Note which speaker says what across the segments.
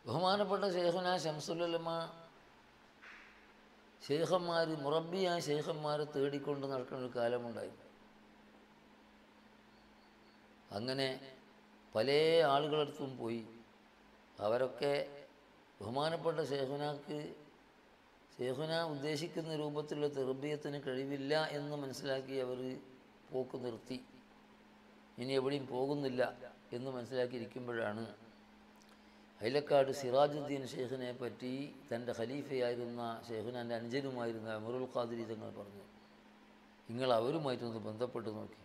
Speaker 1: ബഹുമാനപ്പെട്ട ശൈഖുനാ ശംസുൽ ഉലമ ശൈഖന്മാർ മുറബ്ബിയായ ശൈഖന്മാരെ തേടിക്കൊണ്ട് നടക്കുന്ന ഒരു കാലമുണ്ടായി. അങ്ങനെ പല ആളുകളടുത്തും പോയി. അവരൊക്കെ ബഹുമാനപ്പെട്ട ശൈഖുന ഉദ്ദേശിക്കുന്ന രൂപത്തിലുള്ള തെർബിയത്തിന് കഴിവില്ല എന്ന് മനസ്സിലാക്കി അവർ പോക്ക് നിർത്തി. ഇനി എവിടെയും പോകുന്നില്ല എന്ന് മനസ്സിലാക്കിയിരിക്കുമ്പോഴാണ് അയിലക്കാട് സിറാജുദ്ദീൻ ഷെയ്ഖിനെ പറ്റി തൻ്റെ ഖലീഫയായിരുന്ന ഷെയ്ഖുനാൻ്റെ അനുജനുമായിരുന്ന ഉമറുൽ ഖാദിരി തങ്ങൾ പറഞ്ഞു, നിങ്ങൾ അവരുമായിട്ടൊന്ന് ബന്ധപ്പെട്ട് നോക്കി,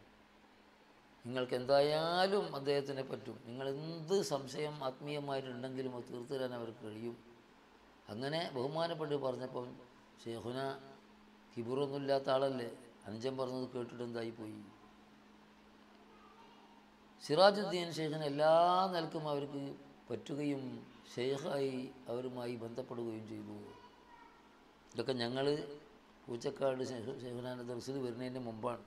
Speaker 1: നിങ്ങൾക്ക് എന്തായാലും അദ്ദേഹത്തിനെ പറ്റും, നിങ്ങൾ എന്ത് സംശയം ആത്മീയമായിട്ടുണ്ടെങ്കിലും അത് തീർത്തു തരാൻ അവർക്ക് കഴിയും. അങ്ങനെ ബഹുമാനപ്പെട്ട് പറഞ്ഞപ്പം ഷെയ്ഖുന കിബുറൊന്നുമില്ലാത്ത ആളല്ലേ, അനുജൻ പറഞ്ഞത് കേട്ടിട്ട് എന്തായിപ്പോയി. സിറാജുദ്ദീൻ ഷെയ്ഖിന് എല്ലാ നിലക്കും അവർക്ക് പറ്റുകയും ഷെയ്ഖായി അവരുമായി ബന്ധപ്പെടുകയും ചെയ്തു. ഇതൊക്കെ ഞങ്ങൾ പൂച്ചക്കാട് ഷെയ്ഖുനാൻ്റെ ദർസിൽ വരുന്നതിന് മുമ്പാണ്.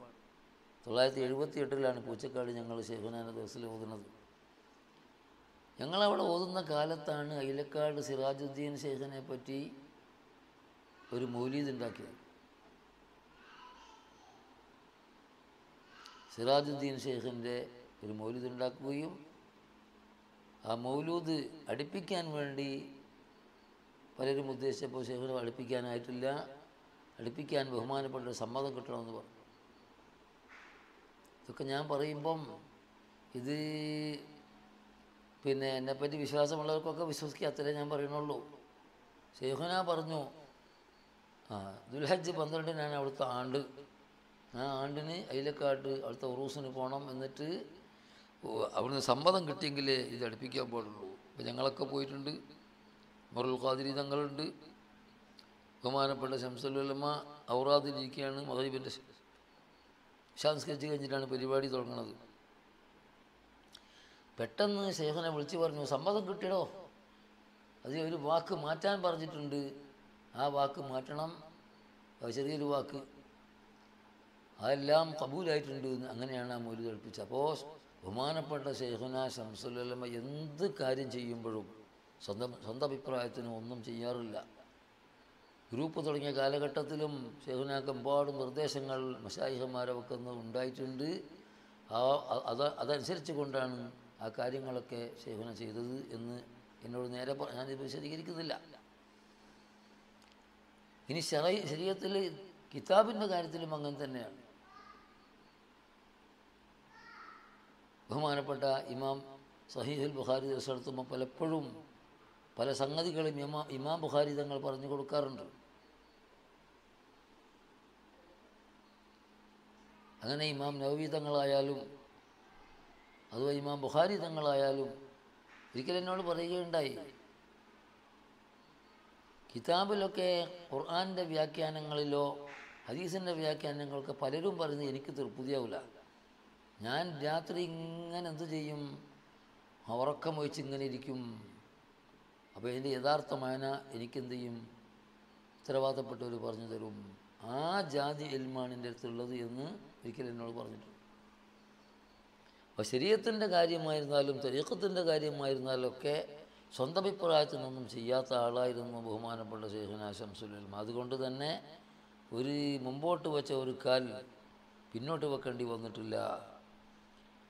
Speaker 1: 978 പൂച്ചക്കാട് ഞങ്ങൾ ഷെയ്ഖുനാൻ്റെ ദർസിൽ ഓതുന്നത്. ഞങ്ങളവിടെ ഓതുന്ന കാലത്താണ് അയിലക്കാട് സിറാജുദ്ദീൻ ഷെയ്ഖിനെ പറ്റി ഒരു മൗലീദ് ഉണ്ടാക്കിയത്. സിറാജുദ്ദീൻ ഷെയ്ഖിൻ്റെ ഒരു മൗലൂദ് ഉണ്ടാക്കുകയും ആ മൗലൂദ് അടുപ്പിക്കാൻ വേണ്ടി പലരും ഉദ്ദേശിച്ചപ്പോൾ ഷെയ്ഖിനെ അടുപ്പിക്കാനായിട്ടില്ല, അടുപ്പിക്കാൻ ബഹുമാനപ്പെട്ട സമ്മതം കിട്ടണമെന്ന് പറഞ്ഞു. ഇതൊക്കെ ഞാൻ പറയുമ്പം ഇത് പിന്നെ എന്നെപ്പറ്റി വിശ്വാസമുള്ളവർക്കൊക്കെ വിശ്വസിക്കുക, അത്രേ ഞാൻ പറയണുള്ളൂ. ഷെയ്ഖുന പറഞ്ഞു, ദുൽഹജ്ജ് 12 അവിടുത്തെ ആണ്ട്, ആ ആണ്ടിന് അയിലക്കാട്ട് അവിടുത്തെ ഉറൂസിന് പോകണം, എന്നിട്ട് അവിടുന്ന് സമ്മതം കിട്ടിയെങ്കിലേ ഇത് അടുപ്പിക്കാൻ പാടുള്ളൂ. അപ്പോൾ ഞങ്ങളൊക്കെ പോയിട്ടുണ്ട്. ഉമറുൽ ഖാദിരി തങ്ങളുണ്ട്, ബഹുമാനപ്പെട്ട ശംസുൽ ഉലമ ഔറാദിലിരിക്കുകയാണ്. മഗ്‌രിബിൻ്റെ സംസ്കരിച്ച് കഴിഞ്ഞിട്ടാണ് പരിപാടി തുടങ്ങുന്നത്. പെട്ടെന്ന് ഷെയ്ഖിനെ വിളിച്ച് പറഞ്ഞു, സമ്മതം കിട്ടിയടോ, അത് ഒരു വാക്ക് മാറ്റാൻ പറഞ്ഞിട്ടുണ്ട്, ആ വാക്ക് മാറ്റണം, ചെറിയൊരു വാക്ക്, അതെല്ലാം കബൂലായിട്ടുണ്ട്. അങ്ങനെയാണ് ആ മൗലൂദ് കഴിപ്പിച്ചത്. അപ്പോൾ ബഹുമാനപ്പെട്ട ഷെയ്ഖുന ശംസുൽ ഉലമ എന്ത് കാര്യം ചെയ്യുമ്പോഴും സ്വന്തം അഭിപ്രായത്തിന് ഒന്നും ചെയ്യാറില്ല. ഗ്രൂപ്പ് തുടങ്ങിയ കാലഘട്ടത്തിലും ഷെയ്ഖുനാക്ക് എമ്പാടും നിർദ്ദേശങ്ങൾ മശായിഖന്മാരൊക്കെ ഉണ്ടായിട്ടുണ്ട്. അതനുസരിച്ച് കൊണ്ടാണ് ആ കാര്യങ്ങളൊക്കെ ഷെയ്ഖുന ചെയ്തത് എന്ന് എന്നോട് നേരെ ഞാനിത് വിശദീകരിക്കുന്നില്ല. ഇനി ശരീഅത്തിൽ കിതാബിൻ്റെ കാര്യത്തിലും അങ്ങനെ തന്നെയാണ്. ബഹുമാനപ്പെട്ട ഇമാം സഹീഹുൽ ബുഖാരി ദിവസം പലപ്പോഴും പല സംഗതികളും ഇമാം ബുഖാരി തങ്ങൾ പറഞ്ഞു കൊടുക്കാറുണ്ട്. അങ്ങനെ ഇമാം നവവി തങ്ങളായാലും അതുപോലെ ഇമാം ബുഖാരി തങ്ങളായാലും ഒരിക്കലും എന്നോട് പറയുകയുണ്ടായി, കിതാബിലൊക്കെ ഖുർആൻ്റെ വ്യാഖ്യാനങ്ങളിലോ ഹദീസിൻ്റെ വ്യാഖ്യാനങ്ങളൊക്കെ പലരും പറയുന്നത് എനിക്ക് തൃപ്തിയാവില്ല. ഞാൻ രാത്രി ഇങ്ങനെ എന്തു ചെയ്യും, ഉറക്കം വഹിച്ച് ഇങ്ങനെ ഇരിക്കും. അപ്പോൾ ഇതിൻ്റെ യഥാർത്ഥമായന എനിക്കെന്ത് ചെയ്യും, ഉത്തരവാദപ്പെട്ടവർ പറഞ്ഞു തരും. ആ ജാതി ഇൽമാണ് എൻ്റെ അടുത്തുള്ളത് എന്ന് ഒരിക്കലും എന്നോട് പറഞ്ഞിട്ടുണ്ട്. അപ്പോൾ ശരീഅത്തിൻ്റെ കാര്യമായിരുന്നാലും തരീഖത്തിൻ്റെ കാര്യമായിരുന്നാലും ഒക്കെ സ്വന്തം അഭിപ്രായത്തിനൊന്നും ചെയ്യാത്ത ആളായിരുന്നു ബഹുമാനപ്പെട്ട ശൈഖുനാ ശംസുൽ ഉലമ. അതുകൊണ്ട് തന്നെ ഒരു മുമ്പോട്ട് വെച്ച ഒരു കാൽ പിന്നോട്ട് വെക്കേണ്ടി വന്നിട്ടില്ല.